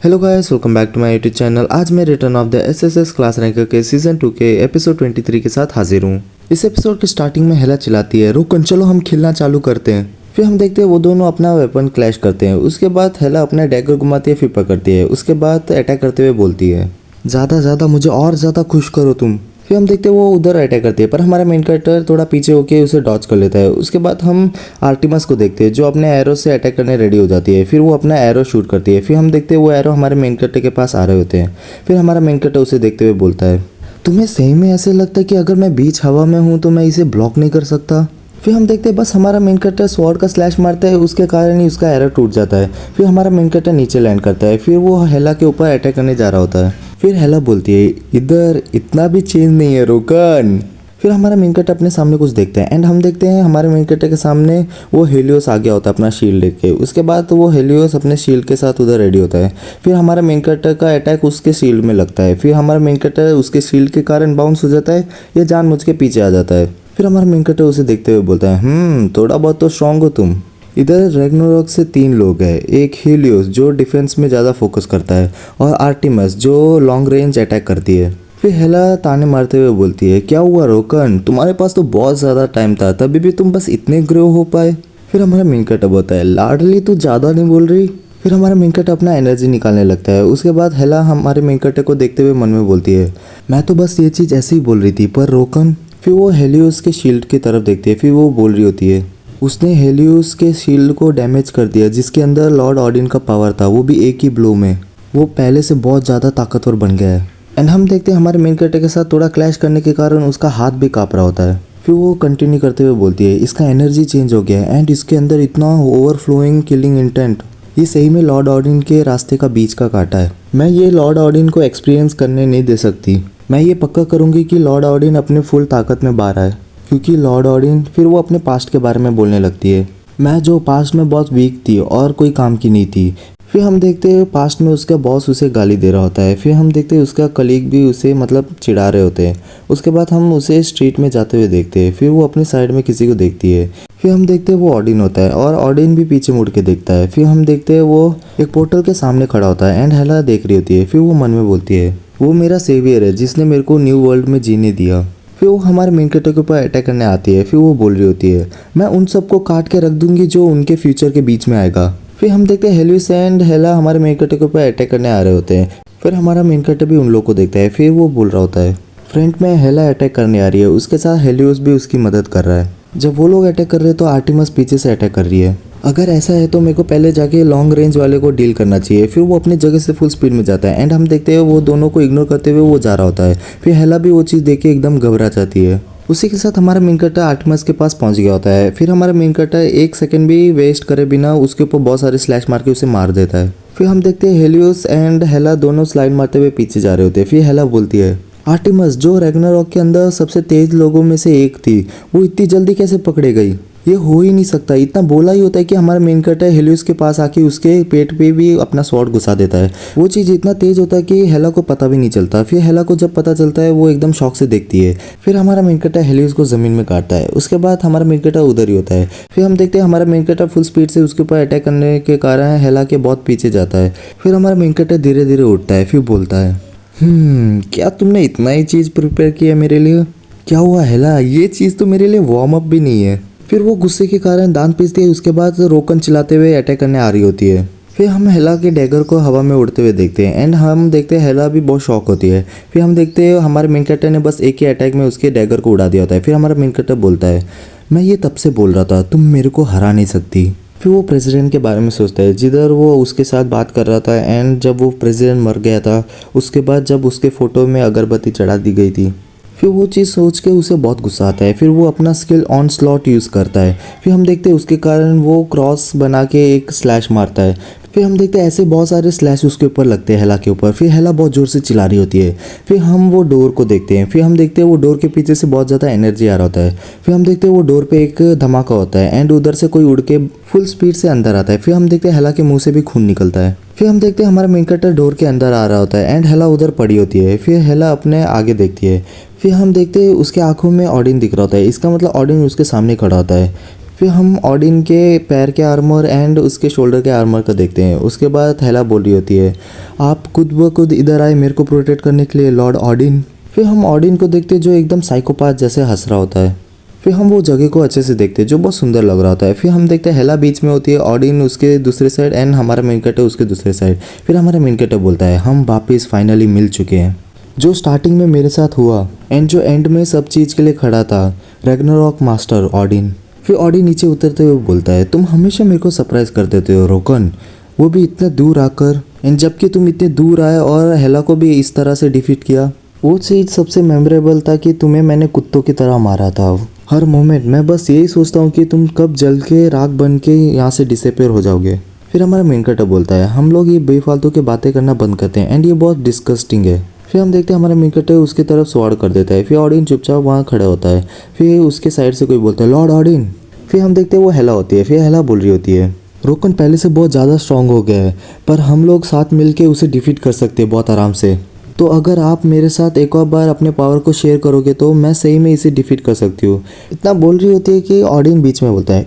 Hello guys, welcome back to my YouTube channel. आज मैं return of the SSS class ranker के season 2 के episode 23 के साथ हाजिर हूँ। इस एपिसोड के स्टार्टिंग में हेला चिल्लाती है, रोकन चलो हम खेलना चालू करते हैं। फिर हम देखते हैं वो दोनों अपना वेपन क्लैश करते हैं। उसके बाद हेला अपना डैगर घुमाती है, फिर पकड़ती है। उसके बाद अटैक करते हुए बोलती है, ज़्यादा मुझे और ज़्यादा खुश करो तुम। फिर हम देखते हैं वो उधर अटैक करती है, पर हमारा मेन कैरेक्टर थोड़ा पीछे होके उसे डॉच कर लेता है। उसके बाद हम आर्टिमस को देखते हैं जो अपने एरो से अटैक करने रेडी हो जाती है। फिर वो अपना एरो शूट करती है। फिर हम देखते हैं वो एरो हमारे मेन कैरेक्टर के पास आ रहे होते हैं। फिर हमारा मेन कैरेक्टर उसे देखते हुए बोलता है, तुम्हें सही में ऐसे लगता है कि अगर मैं बीच हवा में हूँ तो मैं इसे ब्लॉक नहीं कर सकता। फिर हम देखते हैं बस हमारा मेन कैरेक्टर स्वॉर्ड का स्लैश मारता है, उसके कारण ही उसका एरो टूट जाता है। फिर हमारा मेन कैरेक्टर नीचे लैंड करता है। फिर वो हेला के ऊपर अटैक करने जा रहा होता है। फिर हेला बोलती है, इधर इतना भी चेंज नहीं है रोकन। फिर हमारा मेन कैरेक्टर अपने सामने कुछ देखते हैं एंड हम देखते हैं हमारे मेन कैरेक्टर के सामने वो हेलियोस आ गया होता है अपना शील्ड लेके। उसके बाद तो वो हेलियोस अपने शील्ड के साथ उधर रेडी होता है। फिर हमारा मेन कैरेक्टर का अटैक उसके शील्ड में लगता है। फिर हमारा मेन कैरेक्टर उसके शील्ड के कारण बाउंस हो जाता है, या जानबूझ के पीछे आ जाता है। फिर हमारा मेन कैरेक्टर उसे देखते हुए बोलता है, थोड़ा बहुत तो स्ट्रांग हो तुम। इधर रैग्नारोक से 3 लोग हैं, एक हीलियोस जो डिफेंस में ज़्यादा फोकस करता है और आर्टिमस जो लॉन्ग रेंज अटैक करती है। फिर हेला ताने मारते हुए बोलती है, क्या हुआ रोकन, तुम्हारे पास तो बहुत ज़्यादा टाइम था, तभी भी तुम बस इतने ग्रो हो पाए। फिर हमारा मेन कैरेक्टर बोलता है, लाडली तू ज़्यादा नहीं बोल रही। फिर हमारा मेन कैरेक्टर अपना एनर्जी निकालने लगता है। उसके बाद हेला हमारे मेन कैरेक्टर को देखते हुए मन में बोलती है, मैं तो बस ये चीज़ ऐसे ही बोल रही थी, पर रोकन। फिर वो हेलियोस के शील्ड की तरफ देखती है। फिर वो बोल रही होती है, उसने हेलियोस के शील्ड को डैमेज कर दिया जिसके अंदर लॉर्ड ऑडिन का पावर था, वो भी एक ही ब्लो में। वो पहले से बहुत ज़्यादा ताकतवर बन गया है। एंड हम देखते हैं हमारे मेन कैरेक्टर के साथ थोड़ा क्लैश करने के कारण उसका हाथ भी काँप रहा होता है। फिर वो कंटिन्यू करते हुए बोलती है, इसका एनर्जी चेंज हो गया है एंड इसके अंदर इतना ओवरफ्लोइंग किलिंग इंटेंट, ये सही में लॉर्ड ऑडिन के रास्ते का बीच का काटा है। मैं ये लॉर्ड ऑडिन को एक्सपीरियंस करने नहीं दे सकती। मैं ये पक्का करूँगी कि लॉर्ड ऑडिन अपने फुल ताकत में बाहर आए, क्योंकि लॉर्ड ऑडिन। फिर वो अपने पास्ट के बारे में बोलने लगती है, मैं जो पास्ट में बहुत वीक थी और कोई काम की नहीं थी। फिर हम देखते हैं पास्ट में उसका बॉस उसे गाली दे रहा होता है। फिर हम देखते हैं उसका कलीग भी उसे चिढ़ा रहे होते हैं। उसके बाद हम उसे स्ट्रीट में जाते हुए देखते हैं। फिर वो अपनी साइड में किसी को देखती है। फिर हम देखते हैं वो ऑडिन होता है और ऑडिन भी पीछे मुड़ के देखता है। फिर हम देखते हैं वो एक पोर्टल के सामने खड़ा होता है एंड हेला देख रही होती है। फिर वो मन में बोलती है, वो मेरा सेवियर है जिसने मेरे को न्यू वर्ल्ड में जीने दिया। फिर वो हमारे मेन कैरेक्टर के ऊपर अटैक करने आती है। फिर वो बोल रही होती है, मैं उन सबको काट के रख दूंगी जो उनके फ्यूचर के बीच में आएगा। फिर हम देखते हैं हेलियोस एंड हेला हमारे मेन कैरेक्टर के ऊपर अटैक करने आ रहे होते हैं। फिर हमारा मेन कैरेक्टर भी उन लोगों को देखता है। फिर वो बोल रहा होता है, फ्रंट में हेला अटैक करने आ रही है, उसके साथ हेलियोस भी उसकी मदद कर रहा है। जब वो लोग अटैक कर रहे हैं तो आर्टिमस पीछे से अटैक कर रही है। अगर ऐसा है तो मेरे को पहले जाके लॉन्ग रेंज वाले को डील करना चाहिए। फिर वो अपनी जगह से फुल स्पीड में जाता है एंड हम देखते हैं वो दोनों को इग्नोर करते हुए वो जा रहा होता है। फिर हेला भी वो चीज़ देख के एकदम घबरा जाती है। उसी के साथ हमारा मेन कैरेक्टर आर्टिमस के पास पहुंच गया होता है। फिर हमारा मेन कैरेक्टर 1 सेकंड भी वेस्ट करे बिना उसके ऊपर बहुत सारे स्लैश मार के उसे मार देता है। फिर हम देखते हैं हेलियोस एंड हेला दोनों स्लाइड मारते हुए पीछे जा रहे होते हैं। फिर हेला बोलती है, आर्टिमस जो रैग्नारोक के अंदर सबसे तेज लोगों में से एक थी, वो इतनी जल्दी कैसे पकड़े गई? ये हो ही नहीं सकता। इतना बोला ही होता है कि हमारा मेन कैरेक्टर हेलियोस के पास आके उसके पेट पे भी अपना स्वॉर्ड घुसा देता है। वो चीज़ इतना तेज होता है कि हेला को पता भी नहीं चलता। फिर हेला को जब पता चलता है वो एकदम शौक से देखती है। फिर हमारा मेन कैरेक्टर हेलियोस को ज़मीन में काटता है। उसके बाद हमारा मेन कैरेक्टर उधर ही होता है। फिर हम देखते हैं हमारा मेन कैरेक्टर फुल स्पीड से उसके ऊपर अटैक करने के कारण हेला के बहुत पीछे जाता है। फिर हमारा मेन कैरेक्टर धीरे धीरे उठता है। फिर बोलता है, क्या तुमने इतना ही चीज़ प्रिपेयर किया मेरे लिए? क्या हुआ हेला, ये चीज़ तो मेरे लिए वार्म अप भी नहीं है। फिर वो गुस्से के कारण दांत पीसती है। उसके बाद रोकन चिल्लाते हुए अटैक करने आ रही होती है। फिर हम हेला के डैगर को हवा में उड़ते हुए देखते हैं एंड हम देखते हैं हेला भी बहुत शॉक होती है। फिर हम देखते हैं हमारे मेन कैरेक्टर ने बस एक ही अटैक में उसके डैगर को उड़ा दिया होता है। फिर हमारा मेन कैरेक्टर बोलता है, मैं ये तब से बोल रहा था, तुम मेरे को हरा नहीं सकती। फिर वो प्रेसिडेंट के बारे में सोचता है जिधर वो उसके साथ बात कर रहा था एंड जब वो प्रेसिडेंट मर गया था उसके बाद जब उसके फ़ोटो में अगरबत्ती चढ़ा दी गई थी। फिर वो चीज़ सोच के उसे बहुत गुस्सा आता है। फिर वो अपना स्किल ऑन स्लॉट यूज़ करता है। फिर हम देखते हैं उसके कारण वो क्रॉस बना के एक स्लैश मारता है। फिर हम देखते हैं ऐसे बहुत सारे स्लैश उसके ऊपर लगते हैं हेला के ऊपर। फिर हेला बहुत ज़ोर से चिल्ला रही होती है। फिर हम वो डोर को देखते हैं। फिर हम देखते हैं वो डोर के पीछे से बहुत ज़्यादा एनर्जी आ रहा होता है। फिर हम देखते हैं वो डोर पे एक धमाका होता है एंड उधर से कोई उड़ के फुल स्पीड से अंदर आता है। फिर हम देखते हैं हेला के मुंह से भी खून निकलता है। फिर हम देखते हैं हमारा मेन कैरेक्टर डोर के अंदर आ रहा होता है एंड हेला उधर पड़ी होती है। फिर हेला अपने आगे देखती है। फिर हम देखते हैं उसके आंखों में ऑडिन दिख रहा होता है। इसका मतलब ऑडिन उसके सामने खड़ा होता है। फिर हम ऑडिन के पैर के आर्मर एंड उसके शोल्डर के आर्मर को देखते हैं। उसके बाद हेला बोल रही होती है, आप खुद ब खुद इधर आए मेरे को प्रोटेक्ट करने के लिए लॉर्ड ऑडिन। फिर हम ऑडिन को देखते हैं जो एकदम साइकोपाथ जैसे हंस रहा होता है। फिर हम वो जगह को अच्छे से देखते हैं जो बहुत सुंदर लग रहा होता है। फिर हम देखते हैं हेला बीच में होती है, ऑडिन उसके दूसरे साइड एंड हमारा मेन कैरेक्टर उसके दूसरे साइड। फिर हमारा मेन कैरेक्टर बोलता है, हम वापस फाइनली मिल चुके हैं। जो स्टार्टिंग में मेरे साथ हुआ एंड जो एंड में सब चीज़ के लिए खड़ा था, रैग्नारॉक मास्टर ऑडिन। फिर ऑडिन नीचे उतरते हुए बोलता है, तुम हमेशा मेरे को सरप्राइज कर देते हो रोकन, वो भी इतना दूर आकर। एंड जबकि तुम इतने दूर आए और हेला को भी इस तरह से डिफीट किया। वो चीज़ सबसे मेमोरेबल था कि तुम्हें मैंने कुत्तों की तरह मारा था। हर मोमेंट मैं बस यही सोचता हूँ कि तुम कब जल के राख बन के यहाँ से डिसअपेयर हो जाओगे। फिर हमारा मेन कैरेक्टर बोलता है, हम लोग ये बेफालतू की बातें करना बंद करते हैं एंड ये बहुत डिस्गस्टिंग है। फिर हम देखते हैं हमारा मेन कैरेक्टर उसकी तरफ स्वॉर्ड कर देता है। फिर ऑडिन चुपचाप वहाँ खड़ा होता है। फिर उसके साइड से कोई बोलता है, लॉर्ड ऑडिन। फिर हम देखते हैं वो हेला होती है। फिर हेला बोल रही होती है, रोकन पहले से बहुत ज़्यादा स्ट्रांग हो गया है, पर हम लोग साथ मिलके उसे डिफीट कर सकते हैं बहुत आराम से। तो अगर आप मेरे साथ एक और बार अपने पावर को शेयर करोगे तो मैं सही में इसे डिफीट कर सकती हूँ। इतना बोल रही होती है कि ऑडिन बीच में बोलता है,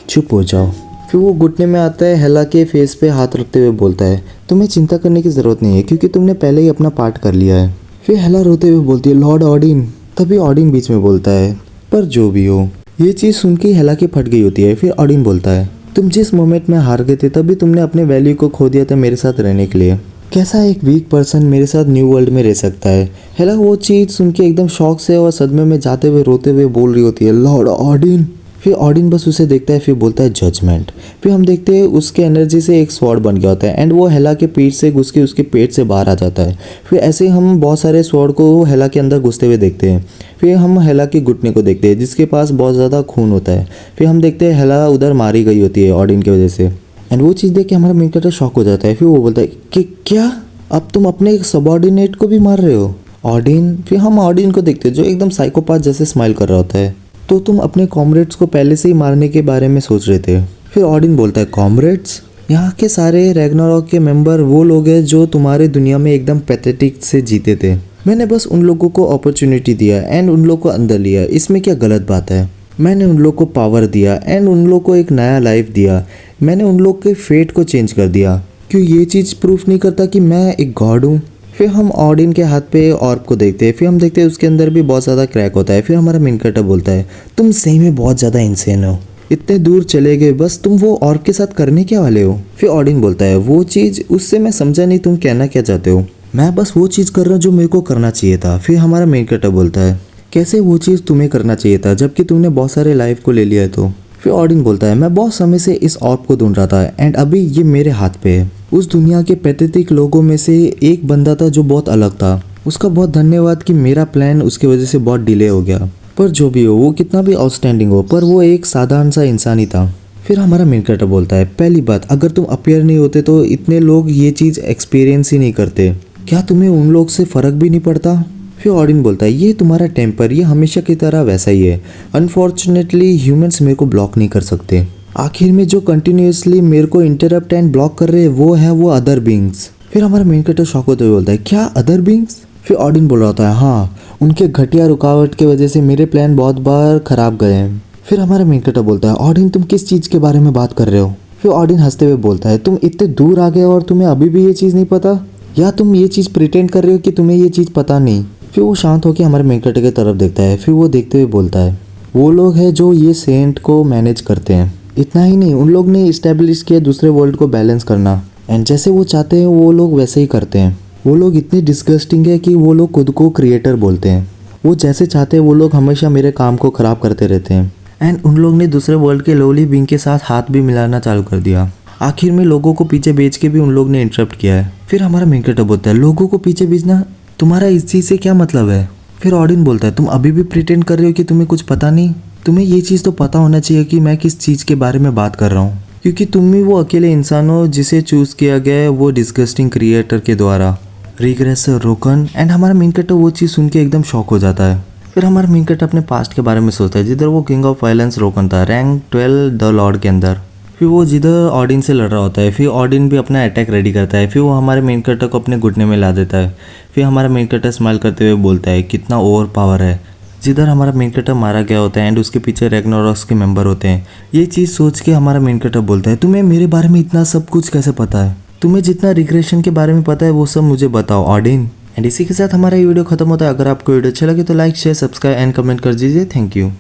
चुप हो जाओ। फिर वो घुटने में आता है, हेला के फेस पे हाथ रखते हुए बोलता है, तुम्हें चिंता करने की ज़रूरत नहीं है क्योंकि तुमने पहले ही अपना पार्ट कर लिया है। फिर हेला रोते हुए बोलती है, लॉर्ड ऑडिन। तभी ऑडिन बीच में बोलता है, पर जो भी हो। ये चीज़ सुन के हेला की फट गई होती है। फिर ऑडिन बोलता है, तुम जिस मोमेंट में हार गए थे तभी तुमने अपने वैल्यू को खो दिया था मेरे साथ रहने के लिए। कैसा एक वीक पर्सन मेरे साथ न्यू वर्ल्ड में रह सकता है। हेला वो चीज़ सुन के एकदम शौक से और सदमे में जाते हुए रोते हुए बोल रही होती है, लॉर्ड ऑडिन। फिर ऑडिन बस उसे देखता है, फिर बोलता है, जजमेंट। फिर हम देखते हैं उसके एनर्जी से एक स्वॉर्ड बन गया होता है एंड वो हेला के पीठ से घुस के उसके पेट से बाहर आ जाता है। फिर ऐसे ही हम बहुत सारे स्वॉर्ड को हेला के अंदर घुसते हुए देखते हैं। फिर हम हेला के घुटने को देखते हैं जिसके पास बहुत ज़्यादा खून होता है। फिर हम देखते हैं हेला उधर मारी गई होती है ऑडिन की वजह से एंड वो चीज़ देख के हमारा मेन कैरेक्टर शॉक हो जाता है। फिर वो बोलता है कि क्या अब तुम अपने एक सबऑर्डिनेट को भी मार रहे हो ऑडिन। फिर हम ऑडिन को देखते हैं जो एकदम साइकोपाथ जैसे स्माइल कर रहा होता है, तो तुम अपने कॉमरेड्स को पहले से ही मारने के बारे में सोच रहे थे। फिर ऑडिन बोलता है, कॉमरेड्स? यहाँ के सारे रैग्नारॉक के मेंबर वो लोग हैं जो तुम्हारे दुनिया में एकदम पैथेटिक से जीते थे। मैंने बस उन लोगों को अपॉर्चुनिटी दिया एंड उन लोग को अंदर लिया, इसमें क्या गलत बात है। मैंने उन लोग को पावर दिया एंड उन लोग को एक नया लाइफ दिया। मैंने उन लोग के फेट को चेंज कर दिया। क्यों ये चीज़ प्रूफ नहीं करता कि मैं एक गॉड हूँ? फिर हम ऑडिन के हाथ पे ऑर्ब को देखते हैं। फिर हम देखते हैं उसके अंदर भी बहुत ज़्यादा क्रैक होता है। फिर हमारा मेन कैरेक्टर बोलता है, तुम सही में बहुत ज़्यादा इंसेन हो, इतने दूर चले गए, बस तुम वो ऑर्ब के साथ करने क्या वाले हो? फिर ऑडिन बोलता है, वो चीज़ उससे मैं समझा नहीं, तुम कहना क्या चाहते हो? मैं बस वो चीज़ कर रहा हूँ जो मेरे को करना चाहिए था। फिर हमारा मेन कैरेक्टर बोलता है, कैसे वो चीज़ तुम्हें करना चाहिए था जबकि तुमने बहुत सारे लाइफ को ले लिया है? तो फिर ऑडिन बोलता है, मैं बहुत समय से इस ऑर्ब को ढूंढ रहा था एंड अभी ये मेरे हाथ पे है। उस दुनिया के पैथेटिक लोगों में से एक बंदा था जो बहुत अलग था। उसका बहुत धन्यवाद कि मेरा प्लान उसकी वजह से बहुत डिले हो गया। पर जो भी हो, वो कितना भी आउटस्टैंडिंग हो, पर वो एक साधारण सा इंसान ही था। फिर हमारा मेन कैरेक्टर बोलता है, पहली बात, अगर तुम अपियर नहीं होते तो इतने लोग ये चीज़ एक्सपीरियंस ही नहीं करते। क्या तुम्हें उन लोग से फ़र्क भी नहीं पड़ता? फिर ऑडिन बोलता है, ये तुम्हारा टेम्पर, ये हमेशा की तरह वैसा ही है। अनफॉर्चुनेटली ह्यूमंस मेरे को ब्लॉक नहीं कर सकते। आखिर में जो कंटिन्यूसली मेरे को इंटरप्ट एंड ब्लॉक कर रहे हैं वो है वो अदर बींग्स। फिर हमारा मेन कैरेक्टर शॉक होते हुए बोलता है, क्या अदर बींग्स? फिर ऑडिन बोल रहा होता है, हाँ, उनके घटिया रुकावट की वजह से मेरे प्लान बहुत बार खराब गए हैं। फिर हमारा मेन कैरेक्टर बोलता है, ऑडिन तुम किस चीज़ के बारे में बात कर रहे हो? फिर ऑडिन हंसते हुए बोलता है, तुम इतने दूर आ गए और तुम्हें अभी भी ये चीज़ नहीं पता, या तुम ये चीज़ प्रिटेंड कर रहे हो कि तुम्हें ये चीज़ पता नहीं? फिर वो शांत होकर हमारे मेन कैरेक्टर की तरफ देखता है। फिर वो देखते हुए बोलता है, वो लोग हैं जो ये सेंट को मैनेज करते हैं। इतना ही नहीं, उन लोग ने इस्टेब्लिश किया दूसरे वर्ल्ड को बैलेंस करना एंड जैसे वो चाहते हैं वो लोग वैसे ही करते हैं। वो लोग इतने डिस्गस्टिंग है कि वो लोग खुद को क्रिएटर बोलते हैं। वो जैसे चाहते हैं वो लोग हमेशा मेरे काम को ख़राब करते रहते हैं एंड उन लोग ने दूसरे वर्ल्ड के लोली बींग के साथ हाथ भी मिलाना चालू कर दिया। आखिर में लोगों को पीछे बेच के भी उन लोग ने इंटरप्ट किया है। फिर हमारा मेन कैरेक्टर बोलता है, लोगों को पीछे बेचना, तुम्हारा इस चीज़ से क्या मतलब है? फिर ऑडिन बोलता है, तुम अभी भी प्रिटेंड कर रहे हो कि तुम्हें कुछ पता नहीं। तुम्हें ये चीज़ तो पता होना चाहिए कि मैं किस चीज़ के बारे में बात कर रहा हूँ, क्योंकि तुम ही वो अकेले इंसान हो जिसे चूज़ किया गया है वो डिस्गस्टिंग क्रिएटर के द्वारा, रिग्रेसर रोकन। एंड हमारा मेन कैरेक्टर वो चीज़ सुन के एकदम शॉक हो जाता है। फिर हमारा मेन कैरेक्टर अपने पास्ट के बारे में सोचता है, जिधर वो किंग ऑफ वायलेंस रोकन था, रैंक 12 द लॉर्ड के अंदर। फिर वो जिधर ऑडिन से लड़ रहा होता है, फिर ऑडिन भी अपना अटैक रेडी करता है। फिर वो हमारे मेन कैरेक्टर को अपने घुटने में ला देता है। फिर हमारा मेन कैरेक्टर स्माइल करते हुए बोलता है, कितना ओवर पावर है, जिधर हमारा मेन कैरेक्टर मारा गया होता है एंड उसके पीछे रैग्नारोक के मेंबर होते हैं। ये चीज़ सोच के हमारा मेन कैरेक्टर बोलता है, तुम्हें मेरे बारे में इतना सब कुछ कैसे पता है? तुम्हें जितना रिग्रेशन के बारे में पता है वो सब मुझे बताओ ऑडिन। एंड इसी के साथ हमारा ये वीडियो खत्म होता है। अगर आपको वीडियो अच्छा लगे तो like share subscribe and comment कर दीजिए। Thank you.